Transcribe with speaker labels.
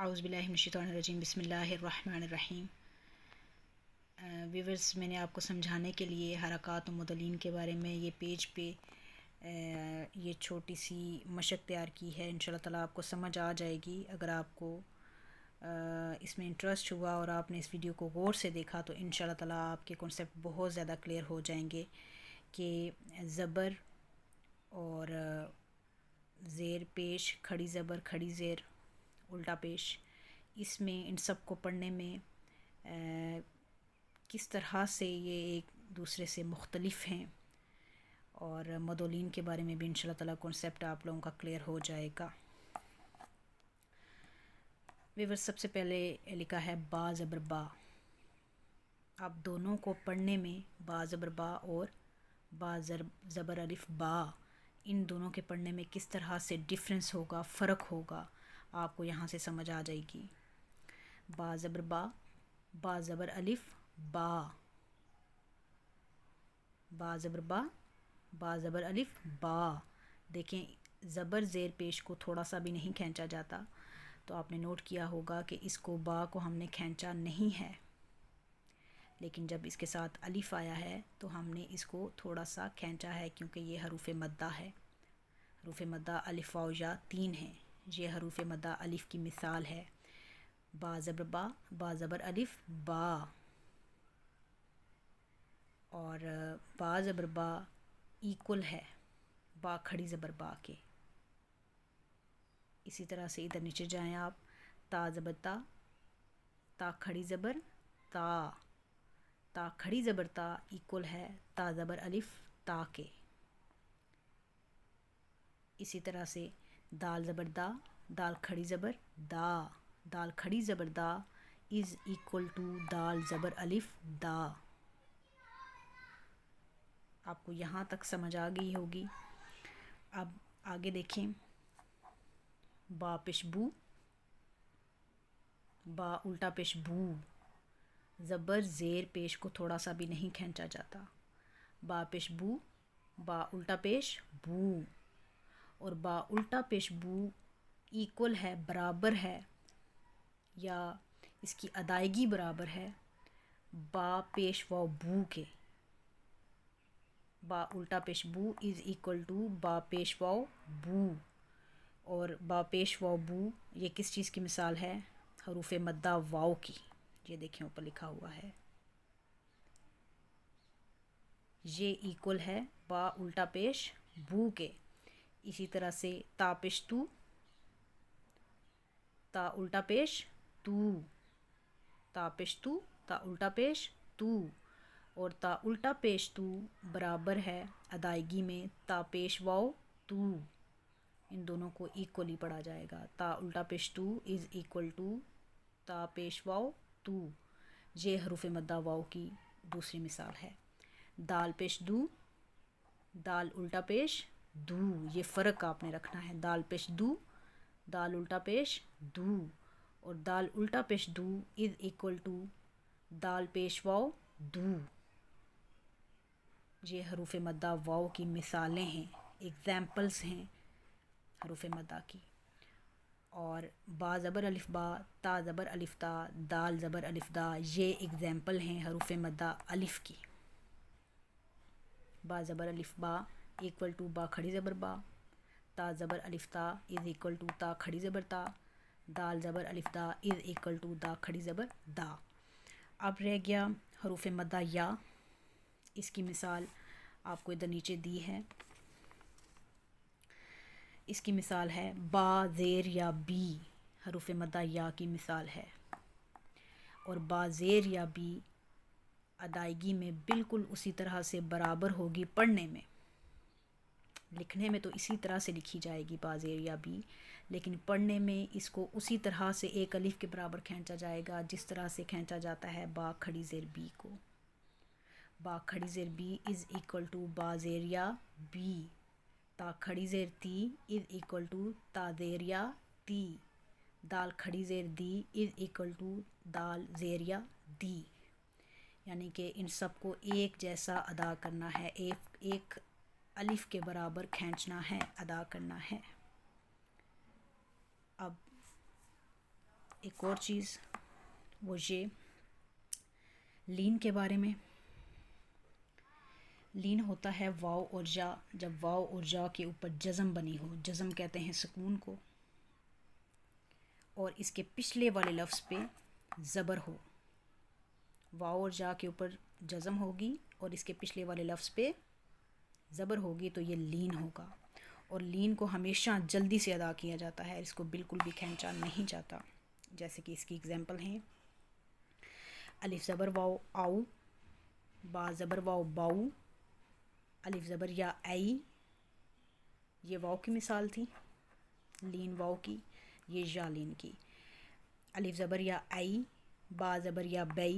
Speaker 1: औज़ुबिल्लाहि मिनश्शैतानिर्रजीम बिस्मिल्लाहिर्रहमानिर्रहीम। व्यूवर्स, मैंने आपको समझाने के लिए हरक़ात व मुदल्लिन के बारे में ये पेज पे ये छोटी सी मशक़ तैयार की है। इंशाअल्लाह ताला आपको समझ आ जाएगी। अगर आपको इसमें इंटरेस्ट हुआ और आपने इस वीडियो को गौर से देखा तो इंशाअल्लाह ताला आपके कॉन्सेप्ट बहुत ज़्यादा क्लियर हो जाएंगे कि ज़बर और ज़ेर पेश, खड़ी ज़बर, खड़ी ज़ेर, उल्टा पेश, इसमें इन सब को पढ़ने में किस तरह से ये एक दूसरे से मुख्तलिफ़ हैं और मदोलिन के बारे में भी इंशाअल्लाह ताला कॉन्सेप्ट आप लोगों का क्लियर हो जाएगा। व्यूअर्स, सबसे पहले लिखा है बा ज़बर बा। आप दोनों को पढ़ने में बा ज़बर बा और बा ज़बर अलिफ बा, इन दोनों के पढ़ने में किस तरह से डिफरेंस होगा, फ़र्क होगा, आपको यहाँ से समझ आ जाएगी। बा ज़बर बा, बा ज़बर अलिफ बा, बा ज़बर बा, बा ज़बर अलिफ बा। देखें, ज़बर ज़ेर पेश को थोड़ा सा भी नहीं खींचा जाता, तो आपने नोट किया होगा कि इसको बा को हमने खींचा नहीं है, लेकिन जब इसके साथ अलिफ आया है तो हमने इसको थोड़ा सा खींचा है, क्योंकि ये हरूफ मद्दा है। हरूफ मद्दा अलिफ वाव या 3 है। ये हरूफ मद्दा अलिफ की मिसाल है। बा ज़बर बा, बा ज़बर अलिफ बा, और बा ज़बर बा इक्वल है बा खड़ी ज़बर बा के। इसी तरह से इधर नीचे जाएं आप, ता ज़बर ता, ता खड़ी ज़बर ता, ता खड़ी ज़बर ता इक्वल है ता ज़बर अलिफ ता के। इसी तरह से दाल ज़बर दा, दाल खड़ी ज़बर दा, दाल खड़ी ज़बर दा इज़ इक्वल टू दाल ज़बर अलिफ दा। आपको यहाँ तक समझ आ गई होगी। अब आगे देखें, बा पेश बू, बा उल्टा पेश बू। ज़बर ज़ेर पेश को थोड़ा सा भी नहीं खींचा जाता। बा पेश बू, बा उल्टा पेश बू, और बा उल्टा पेश बू इक्वल है, बराबर है, या इसकी अदायगी बराबर है बा पेश वाव बू के। बा उल्टा पेश बू इज़ इक्वल टू बा पेश वाव बू, और बा पेश वाव बू ये किस चीज़ की मिसाल है? हरूफ मद्दा वाव की। ये देखें ऊपर लिखा हुआ है, ये इक्वल है बा उल्टा पेश बू के। इसी तरह से ता पेश तू, ता उल्टा पेश तू, ता पेश तू, ता उल्टा पेश तू, और ता उल्टा पेश तू बराबर है अदायगी में ता पेश वाव तू। इन दोनों को इक्वली पढ़ा जाएगा। ता उल्टा पेश तू इज़ इक्वल टू ता पेश वाव तू। ये हरूफ मद्दा वाव की दूसरी मिसाल है। दाल पेश दू, दाल उल्टा पेश दू, ये फ़र्क आपने रखना है। दाल पेश दू, दाल उल्टा पेश दू, और दाल उल्टा पेश दू इज़ इक्वल टू दाल पेश वाव दू। ये हरूफ मद्दा वाव की मिसालें हैं, एग्ज़ाम्पल्स हैं हरूफ मद्दा की। और बा ज़बर अलिफ बा, ता ज़बर अलिफ ता, दाल ज़बर अलिफ दा, ये एग्ज़ाम्पल हैं हरूफ मद्दा अलिफ की। बा ज़बर अलिफ बा इक्वल टू बा खड़ी ज़बर बा, ता ज़बर अलिफ ता इज़ इक्वल टू ता खड़ी ज़बर ता, दाल ज़बर अलिफ दा इज़ इक्वल टू दा खड़ी ज़बर दा। अब रह गया हरूफ मद्दा या। इसकी मिसाल आपको इधर नीचे दी है। इसकी मिसाल है बा ज़ेर या बी, हरूफ मद्दा या की मिसाल है। और बा ज़ेर या बी अदायगी में बिल्कुल उसी तरह से बराबर होगी। पढ़ने में, लिखने में तो इसी तरह से लिखी जाएगी बा ज़ेर या बी, लेकिन पढ़ने में इसको उसी तरह से एक अलिफ के बराबर खींचा जाएगा जिस तरह से खींचा जाता है बा खड़ी ज़ेर बी को। बा खड़ी ज़ेर बी इज़ इक्वल टू बा ज़ेर या बी, ता खड़ी ज़ेर ती इज़ इक्वल टू ता ज़ेर या ती, दाल खड़ी ज़ेर दी इज़ इक्वल टू दाल ज़ेर या दी। यानी कि इन सब को एक जैसा अदा करना है, एक अलिफ के बराबर खींचना है, अदा करना है। अब एक और चीज़ वो ये लीन के बारे में। लीन होता है वाव और जा, जब वाव और जा के ऊपर जज़म बनी हो, जज़म कहते हैं सुकून को, और इसके पिछले वाले लफ्ज़ पे ज़बर हो। वाव और जा के ऊपर जज़म होगी और इसके पिछले वाले लफ्ज़ पे ज़बर होगी, तो ये लीन होगा। और लीन को हमेशा जल्दी से अदा किया जाता है, इसको बिल्कुल भी खींचा नहीं जाता। जैसे कि इसकी एग्ज़ाम्पल हैं, अलिफ ज़बर वाव आऊ, बा ज़बर वाव बाऊ, अलिफ ज़बर या आई, ये वाव की मिसाल थी लीन वाव की, ये या लीन की। अलिफ ज़बर या आई, बा ज़बर या बई,